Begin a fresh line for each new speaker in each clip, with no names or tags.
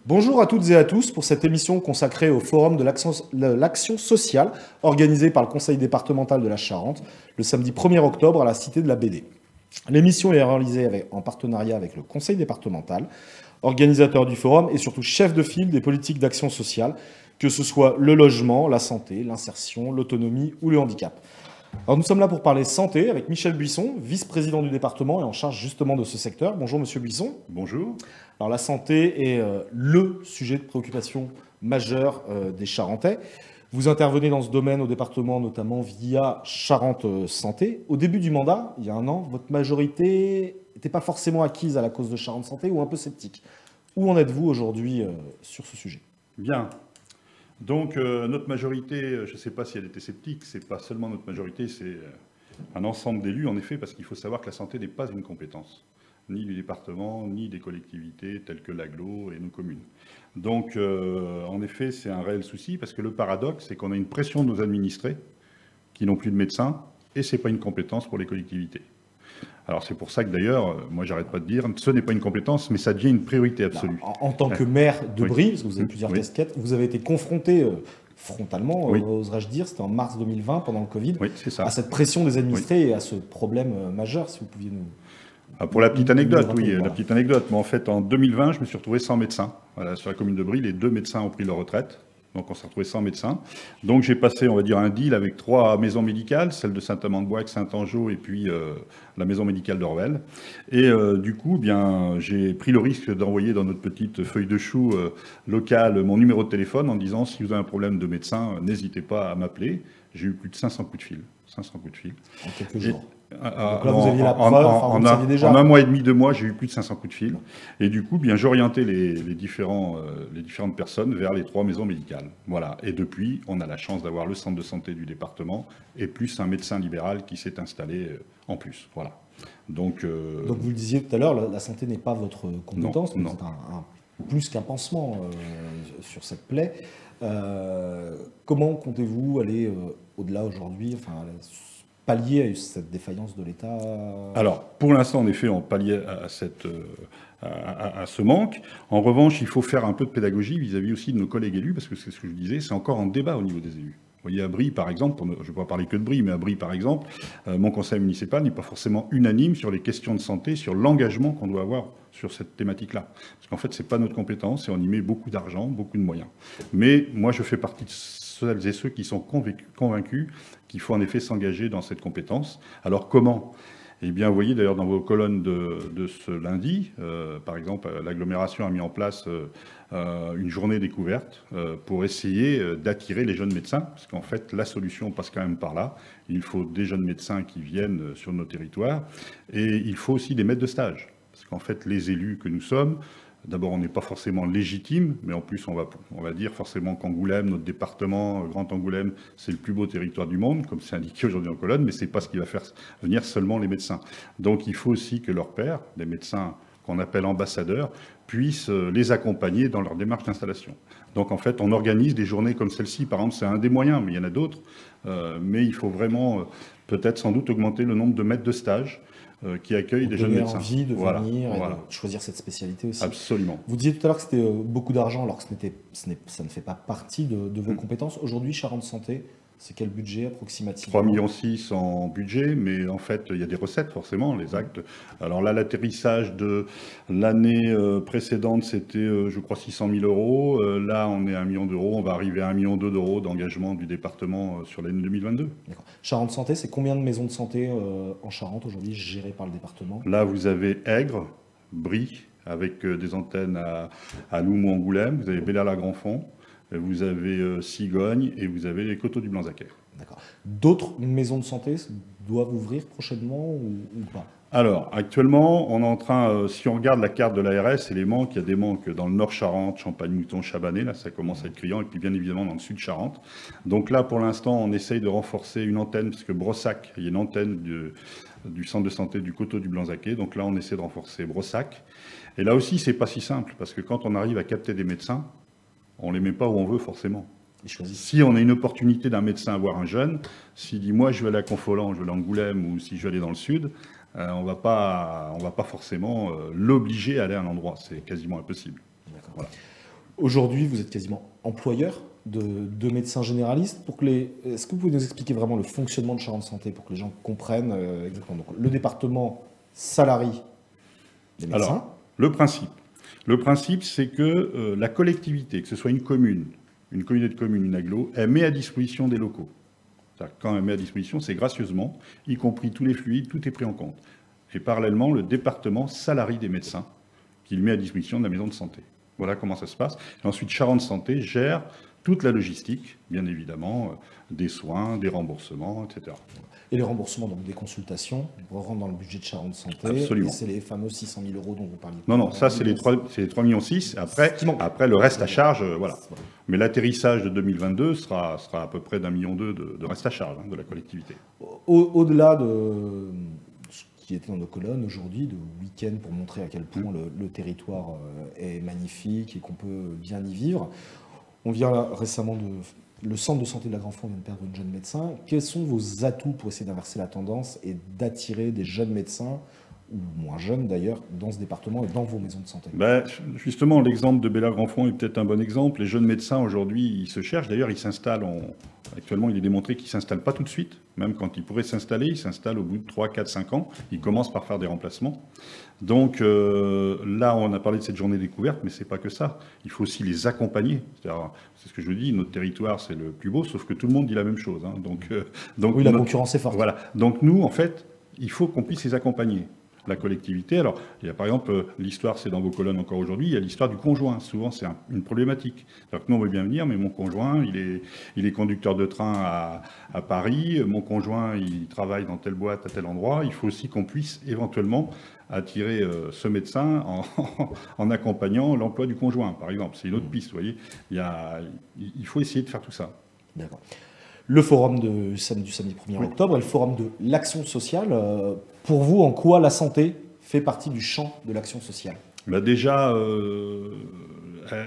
Bonjour à toutes et à tous pour cette émission consacrée au Forum de l'action sociale organisé par le Conseil départemental de la Charente le samedi 1er octobre à la Cité de la BD. L'émission est réalisée en partenariat avec le Conseil départemental, organisateur du forum et surtout chef de file des politiques d'action sociale, que ce soit le logement, la santé, l'insertion, l'autonomie ou le handicap. Alors nous sommes là pour parler santé avec Michel Buisson, vice-président du département et en charge justement de ce secteur. Bonjour Monsieur Buisson.
Bonjour.
Alors la santé est le sujet de préoccupation majeur des Charentais. Vous intervenez dans ce domaine au département notamment via Charente Santé. Au début du mandat, il y a un an, votre majorité n'était pas forcément acquise à la cause de Charente Santé ou un peu sceptique. Où en êtes-vous aujourd'hui sur ce sujet?
Bien. Donc notre majorité, je ne sais pas si elle était sceptique, c'est pas seulement notre majorité, c'est un ensemble d'élus en effet, parce qu'il faut savoir que la santé n'est pas une compétence, ni du département, ni des collectivités telles que l'agglo et nos communes. Donc en effet, c'est un réel souci, parce que le paradoxe, c'est qu'on a une pression de nos administrés qui n'ont plus de médecins, et ce n'est pas une compétence pour les collectivités. Alors c'est pour ça que d'ailleurs, moi j'arrête pas de dire, ce n'est pas une compétence, mais ça devient une priorité absolue.
En tant que maire de Brie, parce que vous avez plusieurs
Oui.
casquettes, vous avez été confronté frontalement,
Oui.
oserais-je dire, c'était en mars 2020, pendant le Covid,
Oui, c'est ça.
à cette pression des administrés et à ce problème majeur, si vous pouviez nous...
Ah, pour la petite anecdote, oui,
voilà.
la petite anecdote. Mais en fait, en 2020, je me suis retrouvé sans médecin. Voilà, sur la commune de Brie, les 2 médecins ont pris leur retraite. Donc on s'est retrouvé sans médecin. Donc j'ai passé, on va dire, un deal avec 3 maisons médicales, celle de Saint-Amand-de-Boixe, Saint-Angeau et puis la maison médicale d'Orvel. Et du coup, bien, j'ai pris le risque d'envoyer dans notre petite feuille de chou locale mon numéro de téléphone en disant si vous avez un problème de médecin, n'hésitez pas à m'appeler. J'ai eu plus de 500 coups de fil. 500 coups de fil.
En quelques jours.
Donc
là, vous aviez la preuve, vous le saviez déjà.
En un mois et demi, 2 mois, j'ai eu plus de 500 coups de fil. Et du coup, bien, j'orientais les différentes personnes vers les 3 maisons médicales. Voilà. Et depuis, on a la chance d'avoir le centre de santé du département et plus un médecin libéral qui s'est installé en plus. Voilà. Donc
vous le disiez tout à l'heure, la santé n'est pas votre compétence, mais
non.
c'est plus qu'un pansement sur cette plaie. Comment comptez-vous aller au-delà aujourd'hui, enfin, pallier à cette défaillance de l'État?
Alors, pour l'instant, en effet, on pallie à ce manque. En revanche, il faut faire un peu de pédagogie vis-à-vis aussi de nos collègues élus, parce que c'est ce que je disais, c'est encore en débat au niveau des élus. Vous voyez, à Brie, par exemple, je ne vais pas parler que de Brie, mais à Brie, par exemple, mon conseil municipal n'est pas forcément unanime sur les questions de santé, sur l'engagement qu'on doit avoir sur cette thématique-là. Parce qu'en fait, ce n'est pas notre compétence et on y met beaucoup d'argent, beaucoup de moyens. Mais moi, je fais partie de celles et ceux qui sont convaincus qu'il faut en effet s'engager dans cette compétence. Alors comment ? Eh bien, vous voyez d'ailleurs dans vos colonnes de ce lundi, par exemple, l'agglomération a mis en place une journée découverte pour essayer d'attirer les jeunes médecins, parce qu'en fait, la solution passe quand même par là. Il faut des jeunes médecins qui viennent sur nos territoires, et il faut aussi des maîtres de stage, parce qu'en fait, les élus que nous sommes, d'abord, on n'est pas forcément légitime, mais en plus, on va dire forcément qu'Angoulême, notre département, Grand Angoulême, c'est le plus beau territoire du monde, comme c'est indiqué aujourd'hui en colonne, mais ce n'est pas ce qui va faire venir seulement les médecins. Donc, il faut aussi que leurs pairs, des médecins qu'on appelle ambassadeurs, puissent les accompagner dans leur démarche d'installation. Donc, en fait, on organise des journées comme celle-ci. Par exemple, c'est un des moyens, mais il y en a d'autres. Mais il faut vraiment, peut-être sans doute, augmenter le nombre de maîtres de stage qui accueillent des jeunes médecins.
Envie de venir et de choisir cette spécialité aussi.
Absolument.
Vous disiez tout à l'heure que c'était beaucoup d'argent, alors que ça ne fait pas partie de vos compétences. Aujourd'hui, Charente Santé, c'est quel budget approximativement?
3,6 millions en budget, mais en fait, il y a des recettes forcément, les actes. Alors là, l'atterrissage de l'année précédente, c'était, je crois, 600 000 euros. Là, on est à 1 million d'euros. On va arriver à 1,2 million d'euros d'engagement du département sur l'année 2022.
D'accord. Charente Santé, c'est combien de maisons de santé en Charente aujourd'hui gérées par le département?
Là, vous avez Aigre, Brie, avec des antennes à Loumou, Angoulême. Vous avez Bellard-la-Grand-Fond. Vous avez Cigogne et vous avez les Coteaux du Blanc-Zaquet.
D'accord. D'autres maisons de santé doivent ouvrir prochainement ou pas?
Alors, actuellement, on est en train, si on regarde la carte de l'ARS et les manques, il y a des manques dans le Nord Charente, Champagne-Mouton, Chabanais, là ça commence à être criant, et puis bien évidemment dans le Sud Charente. Donc là, pour l'instant, on essaye de renforcer une antenne, parce que Brossac, il y a une antenne du centre de santé du Coteau du Blanc-Zaquet, donc là on essaie de renforcer Brossac. Et là aussi, c'est pas si simple, parce que quand on arrive à capter des médecins, on ne les met pas où on veut forcément. Si on a une opportunité d'un médecin à voir un jeune, s'il dit moi je vais aller à Confolens, je vais aller à Angoulême ou si je vais aller dans le sud, on ne va pas forcément l'obliger à aller à un endroit. C'est quasiment impossible.
Voilà. Aujourd'hui, vous êtes quasiment employeur de médecins généralistes. Est-ce que vous pouvez nous expliquer vraiment le fonctionnement de Charente Santé pour que les gens comprennent exactement? Donc, le département salarie des médecins.
Alors, le principe, c'est que la collectivité, que ce soit une communauté de communes, une agglo, elle met à disposition des locaux. Quand elle met à disposition, c'est gracieusement, y compris tous les fluides, tout est pris en compte. Et parallèlement, le département salarie des médecins qu'il met à disposition de la maison de santé. Voilà comment ça se passe. Et ensuite, Charente Santé gère toute la logistique, bien évidemment, des soins, des remboursements, etc.
Et les remboursements, donc des consultations, rentrent dans le budget de Charente Santé.
Absolument.
Et c'est les fameux 600 000 € dont vous parliez.
Non, ça, c'est les 3,6 millions. Après, le reste à charge, voilà. Mais l'atterrissage de 2022 sera à peu près d'1,2 million de reste à charge de la collectivité.
Au-delà de ce qui était dans nos colonnes aujourd'hui, de week-end, pour montrer à quel point le territoire est magnifique et qu'on peut bien y vivre, on vient là récemment le centre de santé de la Grand-Fond vient de perdre une jeune médecin. Quels sont vos atouts pour essayer d'inverser la tendance et d'attirer des jeunes médecins, ou moins jeunes d'ailleurs, dans ce département et dans vos maisons de santé?
Justement, l'exemple de Bella Grand-Fond est peut-être un bon exemple. Les jeunes médecins, aujourd'hui, ils se cherchent. D'ailleurs, ils s'installent. Actuellement, il est démontré qu'ils ne s'installent pas tout de suite. Même quand ils pourraient s'installer, ils s'installent au bout de 3, 4, 5 ans. Ils commencent par faire des remplacements. Donc là, on a parlé de cette journée découverte, mais ce n'est pas que ça. Il faut aussi les accompagner. C'est ce que je dis, notre territoire, c'est le plus beau, sauf que tout le monde dit la même chose. Hein. Donc,
oui, la concurrence est forte.
Voilà. Donc nous, en fait, il faut qu'on puisse les accompagner. La collectivité. Alors, il y a par exemple, l'histoire, c'est dans vos colonnes encore aujourd'hui, il y a l'histoire du conjoint. Souvent, c'est une problématique. Alors que nous, on veut bien venir, mais mon conjoint, il est conducteur de train à Paris. Mon conjoint, il travaille dans telle boîte à tel endroit. Il faut aussi qu'on puisse éventuellement attirer ce médecin en accompagnant l'emploi du conjoint, par exemple. C'est une autre piste, vous voyez. Il faut essayer de faire tout ça.
D'accord. Le forum du samedi 1er octobre et le forum de l'action sociale. Pour vous, en quoi la santé fait partie du champ de l'action sociale?
Déjà,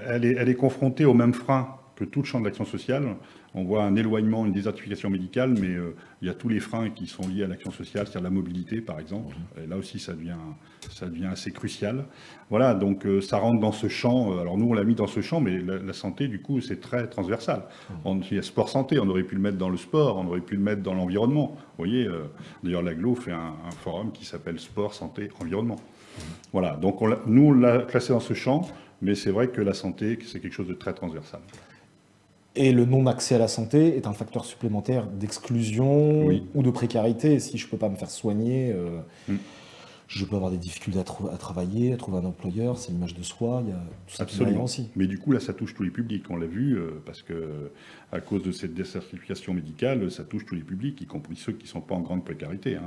elle est confrontée au même frein que tout le champ de l'action sociale. On voit un éloignement, une désertification médicale, mais il y a tous les freins qui sont liés à l'action sociale, c'est-à-dire la mobilité, par exemple. Et là aussi, ça devient assez crucial. Voilà, donc ça rentre dans ce champ. Alors nous, on l'a mis dans ce champ, mais la santé, du coup, c'est très transversal. Il y a sport-santé, on aurait pu le mettre dans le sport, on aurait pu le mettre dans l'environnement. Vous voyez, d'ailleurs, l'AGLO fait un forum qui s'appelle Sport, Santé, Environnement. Voilà, donc nous, on l'a classé dans ce champ, mais c'est vrai que la santé, c'est quelque chose de très transversal.
Et le non-accès à la santé est un facteur supplémentaire d'exclusion ou de précarité. Si je ne peux pas me faire soigner, je peux avoir des difficultés à travailler, à trouver un employeur, c'est l'image de soi, il y a tout ça qui vient aussi.
Mais du coup, là, ça touche tous les publics, on l'a vu, parce que à cause de cette désertification médicale, ça touche tous les publics, y compris ceux qui ne sont pas en grande précarité.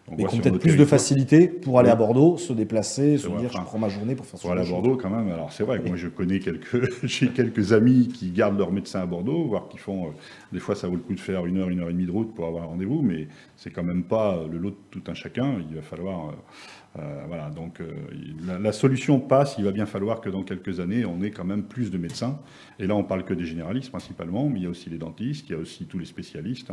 Mais qui ont peut-être plus de facilité pour aller à Bordeaux, se déplacer, se dire je prends ma journée pour faire ça.
Pour aller à Bordeaux, quand même, alors c'est vrai que moi je connais j'ai quelques amis qui gardent leur médecin à Bordeaux, voire qui font, des fois ça vaut le coup de faire 1 heure et demie de route pour avoir un rendez-vous, mais c'est quand même pas le lot de tout un chacun, il va falloir... voilà, donc la solution passe, il va bien falloir que dans quelques années, on ait quand même plus de médecins. Et là, on parle que des généralistes principalement, mais il y a aussi les dentistes, il y a aussi tous les spécialistes.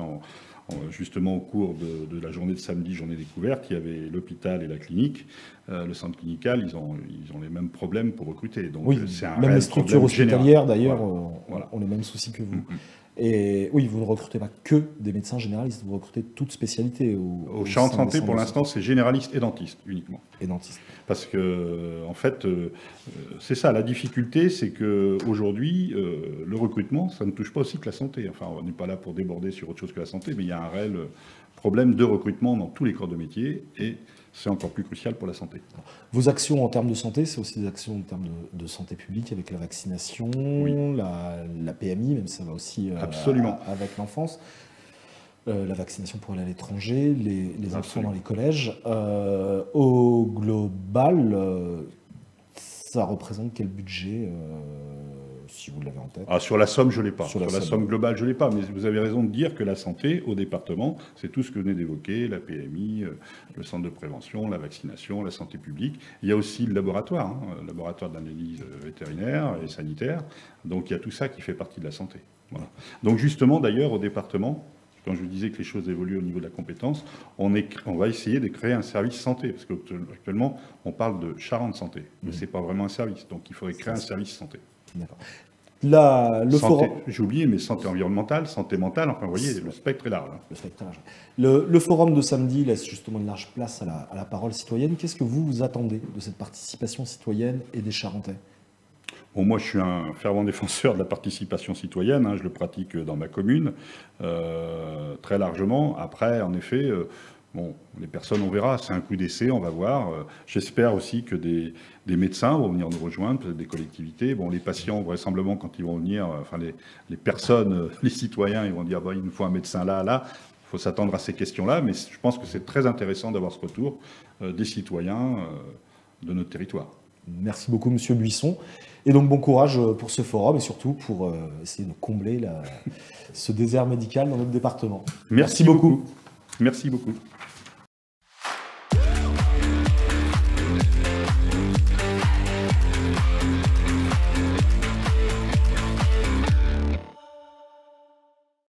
Justement, au cours de la journée de samedi, journée découverte, il y avait l'hôpital et la clinique. Le centre clinical, ils ont les mêmes problèmes pour recruter. Donc,
oui,
c'est
même les structures hospitalières, d'ailleurs,
voilà.
ont les mêmes soucis que vous. Et oui, vous ne recrutez pas que des médecins généralistes, vous recrutez toute spécialité.
Au Charente Santé, pour l'instant, c'est généraliste et dentiste uniquement.
Et dentiste.
Parce que, en fait, c'est ça, la difficulté, c'est qu'aujourd'hui, le recrutement, ça ne touche pas aussi que la santé. Enfin, on n'est pas là pour déborder sur autre chose que la santé, mais il y a un réel problème de recrutement dans tous les corps de métier, et c'est encore plus crucial pour la santé.
Vos actions en termes de santé, c'est aussi des actions en termes de santé publique avec la vaccination, la PMI, même ça va aussi avec l'enfance, la vaccination pour aller à l'étranger, les enfants dans les collèges. Au global, ça représente quel budget si vous l'avez en tête?
Sur la somme, je ne l'ai pas. Sur la somme globale, je ne l'ai pas. Mais vous avez raison de dire que la santé, au département, c'est tout ce que vous venez d'évoquer, la PMI, le centre de prévention, la vaccination, la santé publique. Il y a aussi le laboratoire, le laboratoire d'analyse vétérinaire et sanitaire. Donc il y a tout ça qui fait partie de la santé. Voilà. Donc justement, d'ailleurs, au département, quand je vous disais que les choses évoluent au niveau de la compétence, on va essayer de créer un service santé, parce qu'actuellement, on parle de Charente Santé, mais ce n'est pas vraiment un service, donc il faudrait créer un service santé.
D'accord. Le forum...
J'ai oublié, mais santé environnementale, santé mentale, enfin, vous voyez, le spectre est large. Hein.
Le spectre est large. Le forum de samedi laisse justement une large place à la parole citoyenne. Qu'est-ce que vous attendez de cette participation citoyenne et des Charentais?
Bon, moi, je suis un fervent défenseur de la participation citoyenne. Hein, je le pratique dans ma commune, très largement. Après, en effet, bon, les personnes, on verra. C'est un coup d'essai, on va voir. J'espère aussi que des médecins vont venir nous rejoindre, peut-être des collectivités. Bon, les patients, vraisemblablement, quand ils vont venir, enfin, les personnes, les citoyens, ils vont dire, bah, il nous faut un médecin là, là. Il faut s'attendre à ces questions-là. Mais je pense que c'est très intéressant d'avoir ce retour des citoyens de notre territoire.
Merci beaucoup, Monsieur Buisson. Et donc, bon courage pour ce forum et surtout pour essayer de combler ce désert médical dans notre département.
Merci beaucoup. Merci beaucoup.